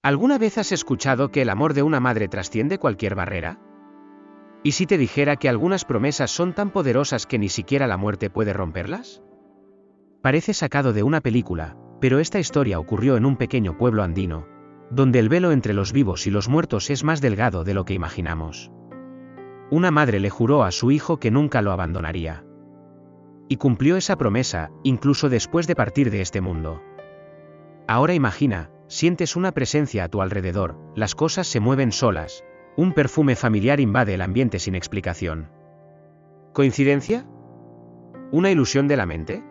¿Alguna vez has escuchado que el amor de una madre trasciende cualquier barrera? ¿Y si te dijera que algunas promesas son tan poderosas que ni siquiera la muerte puede romperlas? Parece sacado de una película, pero esta historia ocurrió en un pequeño pueblo andino, donde el velo entre los vivos y los muertos es más delgado de lo que imaginamos. Una madre le juró a su hijo que nunca lo abandonaría. Y cumplió esa promesa, incluso después de partir de este mundo. Ahora imagina, sientes una presencia a tu alrededor, las cosas se mueven solas, un perfume familiar invade el ambiente sin explicación. ¿Coincidencia? ¿Una ilusión de la mente?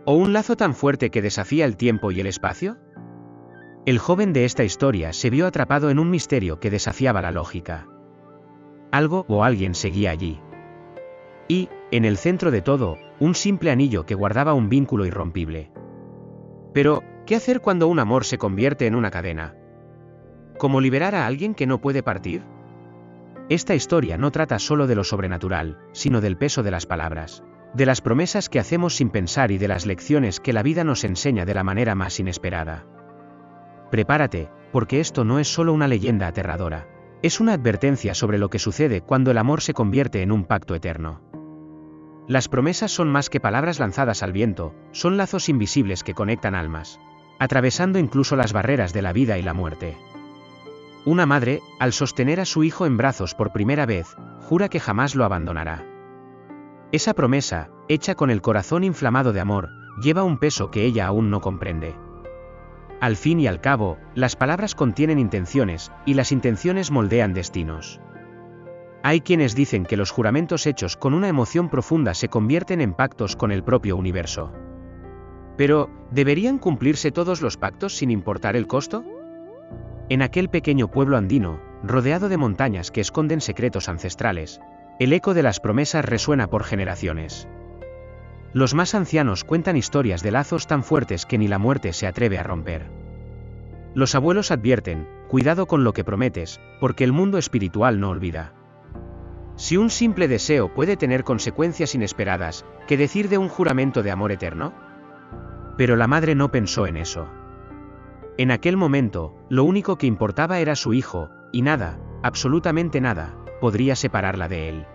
¿O un lazo tan fuerte que desafía el tiempo y el espacio? El joven de esta historia se vio atrapado en un misterio que desafiaba la lógica. Algo o alguien seguía allí. Y, en el centro de todo, un simple anillo que guardaba un vínculo irrompible. Pero, ¿qué hacer cuando un amor se convierte en una cadena? ¿Cómo liberar a alguien que no puede partir? Esta historia no trata solo de lo sobrenatural, sino del peso de las palabras, de las promesas que hacemos sin pensar y de las lecciones que la vida nos enseña de la manera más inesperada. Prepárate, porque esto no es solo una leyenda aterradora, es una advertencia sobre lo que sucede cuando el amor se convierte en un pacto eterno. Las promesas son más que palabras lanzadas al viento, son lazos invisibles que conectan almas, atravesando incluso las barreras de la vida y la muerte. Una madre, al sostener a su hijo en brazos por primera vez, jura que jamás lo abandonará. Esa promesa, hecha con el corazón inflamado de amor, lleva un peso que ella aún no comprende. Al fin y al cabo, las palabras contienen intenciones, y las intenciones moldean destinos. Hay quienes dicen que los juramentos hechos con una emoción profunda se convierten en pactos con el propio universo. Pero, ¿deberían cumplirse todos los pactos sin importar el costo? En aquel pequeño pueblo andino, rodeado de montañas que esconden secretos ancestrales, el eco de las promesas resuena por generaciones. Los más ancianos cuentan historias de lazos tan fuertes que ni la muerte se atreve a romper. Los abuelos advierten, cuidado con lo que prometes, porque el mundo espiritual no olvida. Si un simple deseo puede tener consecuencias inesperadas, ¿qué decir de un juramento de amor eterno? Pero la madre no pensó en eso. En aquel momento, lo único que importaba era su hijo, y nada, absolutamente nada, podría separarla de él.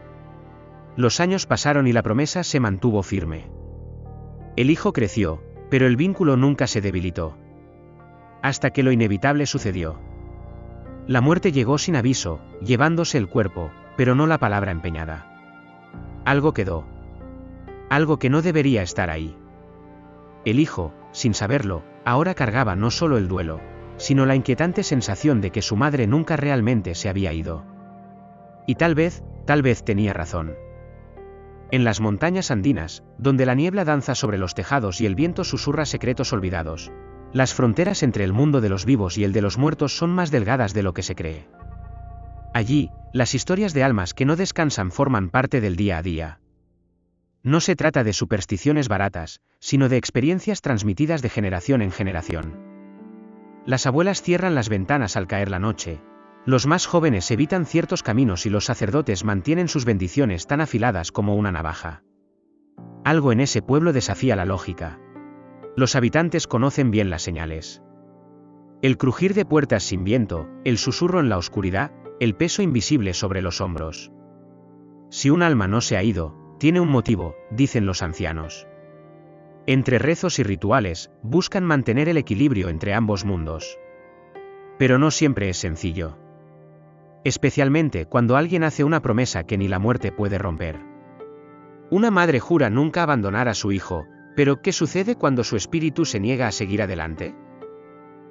Los años pasaron y la promesa se mantuvo firme. El hijo creció, pero el vínculo nunca se debilitó. Hasta que lo inevitable sucedió. La muerte llegó sin aviso, llevándose el cuerpo, pero no la palabra empeñada. Algo quedó. Algo que no debería estar ahí. El hijo, sin saberlo, ahora cargaba no solo el duelo, sino la inquietante sensación de que su madre nunca realmente se había ido. Y tal vez tenía razón. En las montañas andinas, donde la niebla danza sobre los tejados y el viento susurra secretos olvidados, las fronteras entre el mundo de los vivos y el de los muertos son más delgadas de lo que se cree. Allí, las historias de almas que no descansan forman parte del día a día. No se trata de supersticiones baratas, sino de experiencias transmitidas de generación en generación. Las abuelas cierran las ventanas al caer la noche, los más jóvenes evitan ciertos caminos y los sacerdotes mantienen sus bendiciones tan afiladas como una navaja. Algo en ese pueblo desafía la lógica. Los habitantes conocen bien las señales. El crujir de puertas sin viento, el susurro en la oscuridad, el peso invisible sobre los hombros. Si un alma no se ha ido, tiene un motivo, dicen los ancianos. Entre rezos y rituales, buscan mantener el equilibrio entre ambos mundos. Pero no siempre es sencillo. Especialmente cuando alguien hace una promesa que ni la muerte puede romper. Una madre jura nunca abandonar a su hijo, pero ¿qué sucede cuando su espíritu se niega a seguir adelante?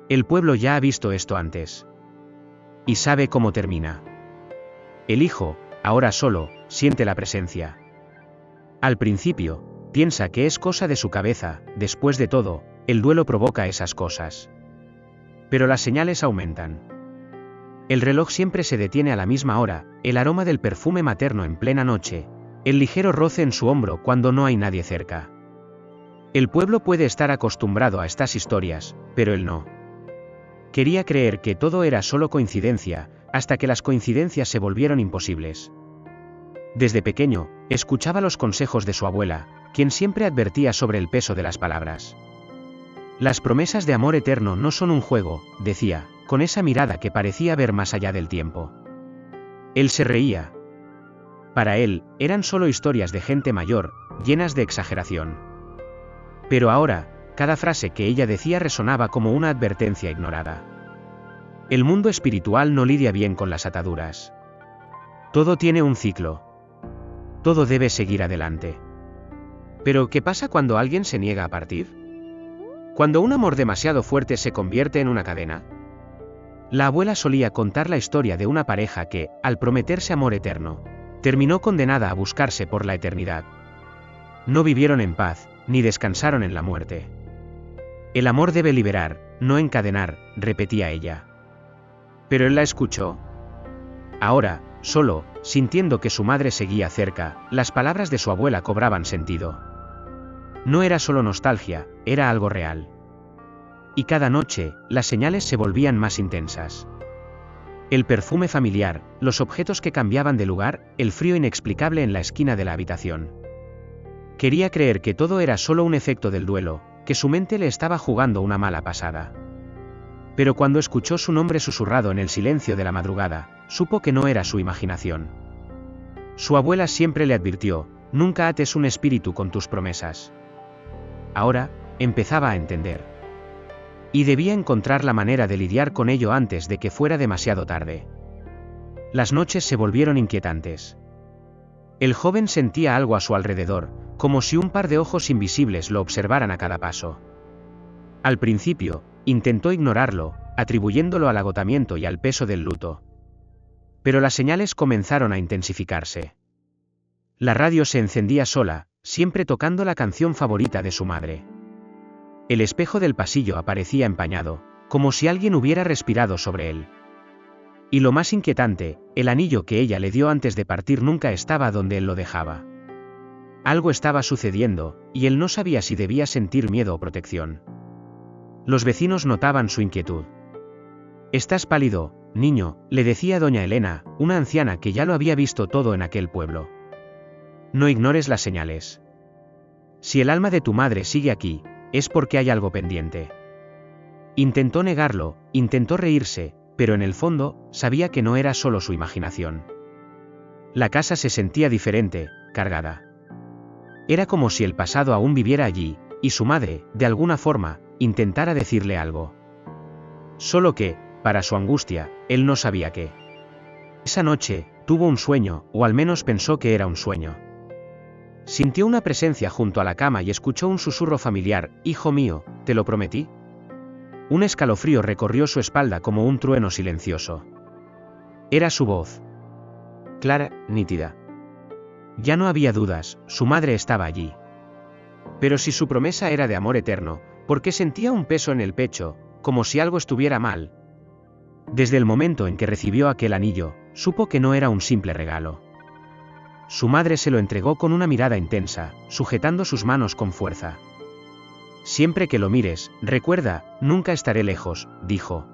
El pueblo ya ha visto esto antes. Y sabe cómo termina. El hijo, ahora solo, siente la presencia. Al principio, piensa que es cosa de su cabeza, después de todo, el duelo provoca esas cosas. Pero las señales aumentan. El reloj siempre se detiene a la misma hora, el aroma del perfume materno en plena noche, el ligero roce en su hombro cuando no hay nadie cerca. El pueblo puede estar acostumbrado a estas historias, pero él no. Quería creer que todo era solo coincidencia, hasta que las coincidencias se volvieron imposibles. Desde pequeño, escuchaba los consejos de su abuela, quien siempre advertía sobre el peso de las palabras. Las promesas de amor eterno no son un juego, decía, con esa mirada que parecía ver más allá del tiempo. Él se reía. Para él, eran solo historias de gente mayor, llenas de exageración. Pero ahora, cada frase que ella decía resonaba como una advertencia ignorada. El mundo espiritual no lidia bien con las ataduras. Todo tiene un ciclo. Todo debe seguir adelante. Pero, ¿qué pasa cuando alguien se niega a partir? Cuando un amor demasiado fuerte se convierte en una cadena. La abuela solía contar la historia de una pareja que, al prometerse amor eterno, terminó condenada a buscarse por la eternidad. No vivieron en paz, ni descansaron en la muerte. El amor debe liberar, no encadenar, repetía ella. Pero él la escuchó. Ahora, solo, sintiendo que su madre seguía cerca, las palabras de su abuela cobraban sentido. No era solo nostalgia, era algo real. Y cada noche, las señales se volvían más intensas. El perfume familiar, los objetos que cambiaban de lugar, el frío inexplicable en la esquina de la habitación. Quería creer que todo era solo un efecto del duelo, que su mente le estaba jugando una mala pasada. Pero cuando escuchó su nombre susurrado en el silencio de la madrugada, supo que no era su imaginación. Su abuela siempre le advirtió: nunca ates un espíritu con tus promesas. Ahora, empezaba a entender. Y debía encontrar la manera de lidiar con ello antes de que fuera demasiado tarde. Las noches se volvieron inquietantes. El joven sentía algo a su alrededor, como si un par de ojos invisibles lo observaran a cada paso. Al principio, intentó ignorarlo, atribuyéndolo al agotamiento y al peso del luto. Pero las señales comenzaron a intensificarse. La radio se encendía sola, siempre tocando la canción favorita de su madre. El espejo del pasillo aparecía empañado, como si alguien hubiera respirado sobre él. Y lo más inquietante, el anillo que ella le dio antes de partir nunca estaba donde él lo dejaba. Algo estaba sucediendo, y él no sabía si debía sentir miedo o protección. Los vecinos notaban su inquietud. «Estás pálido, niño», le decía doña Elena, una anciana que ya lo había visto todo en aquel pueblo. «No ignores las señales. Si el alma de tu madre sigue aquí, es porque hay algo pendiente». Intentó negarlo, intentó reírse, pero en el fondo, sabía que no era solo su imaginación. La casa se sentía diferente, cargada. Era como si el pasado aún viviera allí, y su madre, de alguna forma, intentara decirle algo. Solo que, para su angustia, él no sabía qué. Esa noche, tuvo un sueño, o al menos pensó que era un sueño. Sintió una presencia junto a la cama y escuchó un susurro familiar: «Hijo mío, ¿te lo prometí?». Un escalofrío recorrió su espalda como un trueno silencioso. Era su voz. Clara, nítida. Ya no había dudas, su madre estaba allí. Pero si su promesa era de amor eterno, ¿por qué sentía un peso en el pecho, como si algo estuviera mal? Desde el momento en que recibió aquel anillo, supo que no era un simple regalo. Su madre se lo entregó con una mirada intensa, sujetando sus manos con fuerza. «Siempre que lo mires, recuerda, nunca estaré lejos», dijo.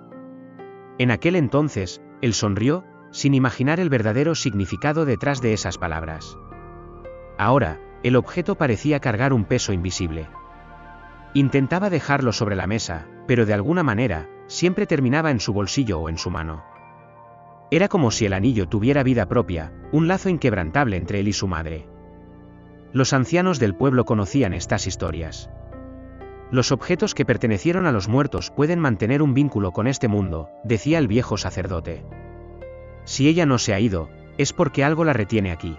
En aquel entonces, él sonrió, sin imaginar el verdadero significado detrás de esas palabras. Ahora, el objeto parecía cargar un peso invisible. Intentaba dejarlo sobre la mesa, pero de alguna manera, siempre terminaba en su bolsillo o en su mano. Era como si el anillo tuviera vida propia, un lazo inquebrantable entre él y su madre. Los ancianos del pueblo conocían estas historias. Los objetos que pertenecieron a los muertos pueden mantener un vínculo con este mundo, decía el viejo sacerdote. Si ella no se ha ido, es porque algo la retiene aquí.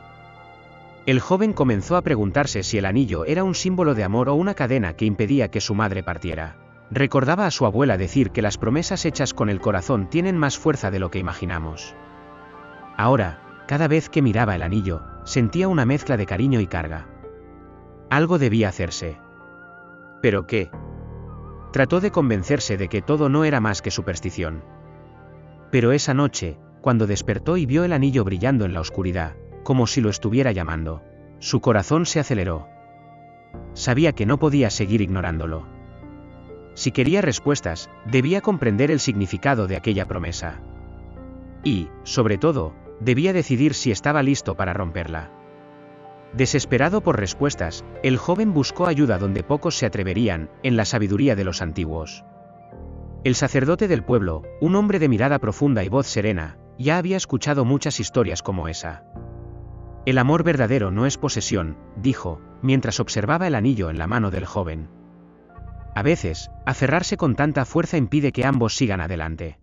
El joven comenzó a preguntarse si el anillo era un símbolo de amor o una cadena que impedía que su madre partiera. Recordaba a su abuela decir que las promesas hechas con el corazón tienen más fuerza de lo que imaginamos. Ahora, cada vez que miraba el anillo, sentía una mezcla de cariño y carga. Algo debía hacerse. ¿Pero qué? Trató de convencerse de que todo no era más que superstición. Pero esa noche, cuando despertó y vio el anillo brillando en la oscuridad, como si lo estuviera llamando, su corazón se aceleró. Sabía que no podía seguir ignorándolo. Si quería respuestas, debía comprender el significado de aquella promesa. Y, sobre todo, debía decidir si estaba listo para romperla. Desesperado por respuestas, el joven buscó ayuda donde pocos se atreverían, en la sabiduría de los antiguos. El sacerdote del pueblo, un hombre de mirada profunda y voz serena, ya había escuchado muchas historias como esa. El amor verdadero no es posesión, dijo, mientras observaba el anillo en la mano del joven. A veces, aferrarse con tanta fuerza impide que ambos sigan adelante.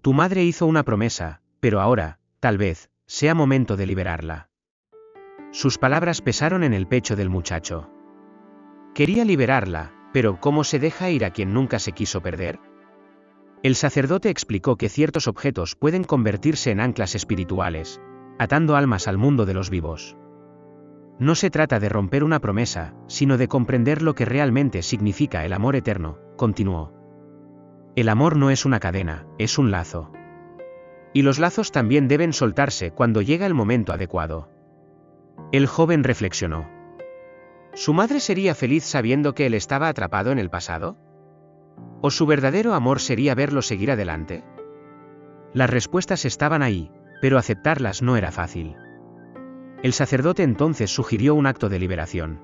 Tu madre hizo una promesa, pero ahora, tal vez, sea momento de liberarla. Sus palabras pesaron en el pecho del muchacho. Quería liberarla, pero ¿cómo se deja ir a quien nunca se quiso perder? El sacerdote explicó que ciertos objetos pueden convertirse en anclas espirituales, atando almas al mundo de los vivos. No se trata de romper una promesa, sino de comprender lo que realmente significa el amor eterno, continuó. El amor no es una cadena, es un lazo. Y los lazos también deben soltarse cuando llega el momento adecuado. El joven reflexionó. ¿Su madre sería feliz sabiendo que él estaba atrapado en el pasado? ¿O su verdadero amor sería verlo seguir adelante? Las respuestas estaban ahí, pero aceptarlas no era fácil. El sacerdote entonces sugirió un acto de liberación.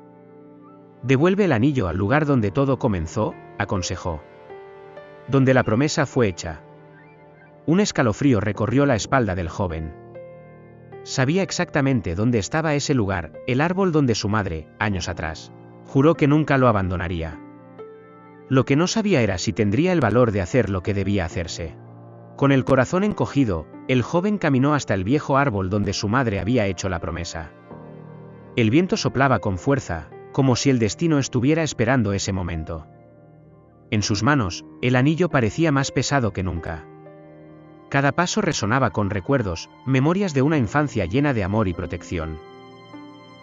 Devuelve el anillo al lugar donde todo comenzó, aconsejó. Donde la promesa fue hecha. Un escalofrío recorrió la espalda del joven. Sabía exactamente dónde estaba ese lugar, el árbol donde su madre, años atrás, juró que nunca lo abandonaría. Lo que no sabía era si tendría el valor de hacer lo que debía hacerse. Con el corazón encogido, el joven caminó hasta el viejo árbol donde su madre había hecho la promesa. El viento soplaba con fuerza, como si el destino estuviera esperando ese momento. En sus manos, el anillo parecía más pesado que nunca. Cada paso resonaba con recuerdos, memorias de una infancia llena de amor y protección.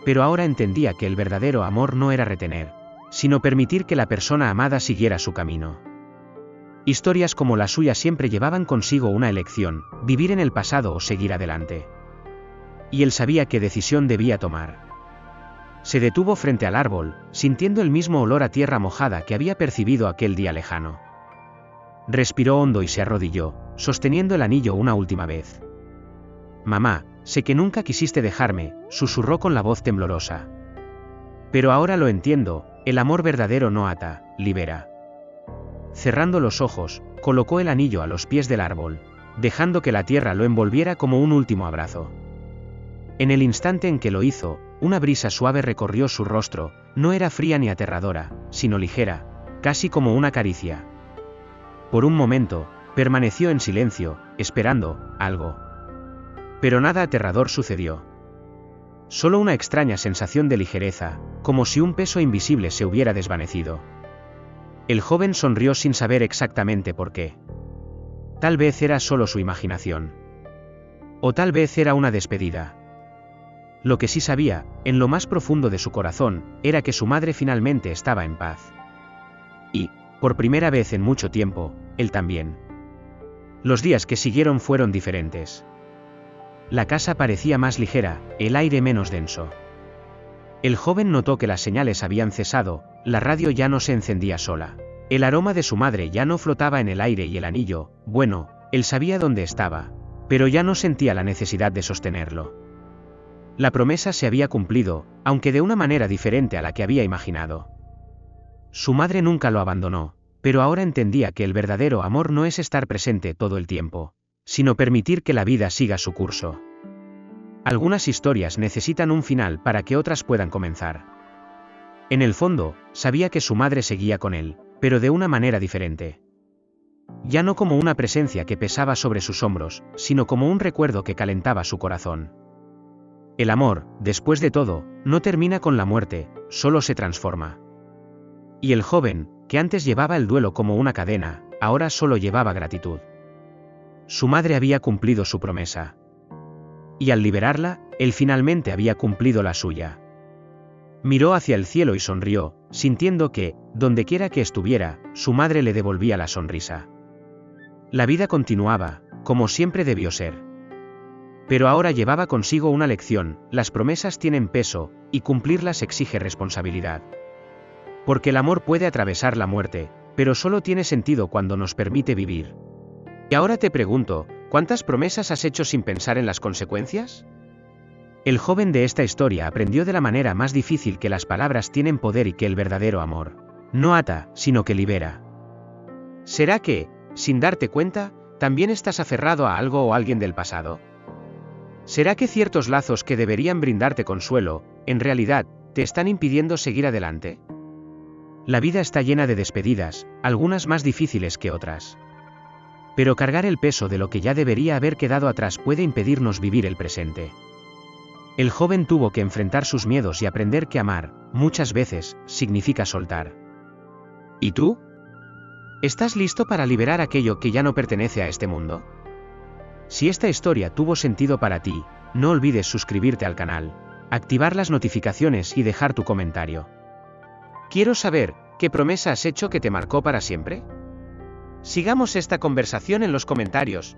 Pero ahora entendía que el verdadero amor no era retener, sino permitir que la persona amada siguiera su camino. Historias como la suya siempre llevaban consigo una elección, vivir en el pasado o seguir adelante. Y él sabía qué decisión debía tomar. Se detuvo frente al árbol, sintiendo el mismo olor a tierra mojada que había percibido aquel día lejano. Respiró hondo y se arrodilló, sosteniendo el anillo una última vez. Mamá, sé que nunca quisiste dejarme, susurró con la voz temblorosa. Pero ahora lo entiendo, el amor verdadero no ata, libera. Cerrando los ojos, colocó el anillo a los pies del árbol, dejando que la tierra lo envolviera como un último abrazo. En el instante en que lo hizo, una brisa suave recorrió su rostro, no era fría ni aterradora, sino ligera, casi como una caricia. Por un momento, permaneció en silencio, esperando algo. Pero nada aterrador sucedió. Solo una extraña sensación de ligereza, como si un peso invisible se hubiera desvanecido. El joven sonrió sin saber exactamente por qué. Tal vez era solo su imaginación. O tal vez era una despedida. Lo que sí sabía, en lo más profundo de su corazón, era que su madre finalmente estaba en paz. Y, por primera vez en mucho tiempo, él también. Los días que siguieron fueron diferentes. La casa parecía más ligera, el aire menos denso. El joven notó que las señales habían cesado, la radio ya no se encendía sola. El aroma de su madre ya no flotaba en el aire y el anillo, bueno, él sabía dónde estaba, pero ya no sentía la necesidad de sostenerlo. La promesa se había cumplido, aunque de una manera diferente a la que había imaginado. Su madre nunca lo abandonó, pero ahora entendía que el verdadero amor no es estar presente todo el tiempo, sino permitir que la vida siga su curso. Algunas historias necesitan un final para que otras puedan comenzar. En el fondo, sabía que su madre seguía con él, pero de una manera diferente. Ya no como una presencia que pesaba sobre sus hombros, sino como un recuerdo que calentaba su corazón. El amor, después de todo, no termina con la muerte, solo se transforma. Y el joven, que antes llevaba el duelo como una cadena, ahora solo llevaba gratitud. Su madre había cumplido su promesa. Y al liberarla, él finalmente había cumplido la suya. Miró hacia el cielo y sonrió, sintiendo que, dondequiera que estuviera, su madre le devolvía la sonrisa. La vida continuaba, como siempre debió ser. Pero ahora llevaba consigo una lección: las promesas tienen peso, y cumplirlas exige responsabilidad. Porque el amor puede atravesar la muerte, pero solo tiene sentido cuando nos permite vivir. Y ahora te pregunto, ¿cuántas promesas has hecho sin pensar en las consecuencias? El joven de esta historia aprendió de la manera más difícil que las palabras tienen poder y que el verdadero amor no ata, sino que libera. ¿Será que, sin darte cuenta, también estás aferrado a algo o alguien del pasado? ¿Será que ciertos lazos que deberían brindarte consuelo, en realidad, te están impidiendo seguir adelante? La vida está llena de despedidas, algunas más difíciles que otras. Pero cargar el peso de lo que ya debería haber quedado atrás puede impedirnos vivir el presente. El joven tuvo que enfrentar sus miedos y aprender que amar, muchas veces, significa soltar. ¿Y tú? ¿Estás listo para liberar aquello que ya no pertenece a este mundo? Si esta historia tuvo sentido para ti, no olvides suscribirte al canal, activar las notificaciones y dejar tu comentario. Quiero saber, ¿qué promesa has hecho que te marcó para siempre? Sigamos esta conversación en los comentarios.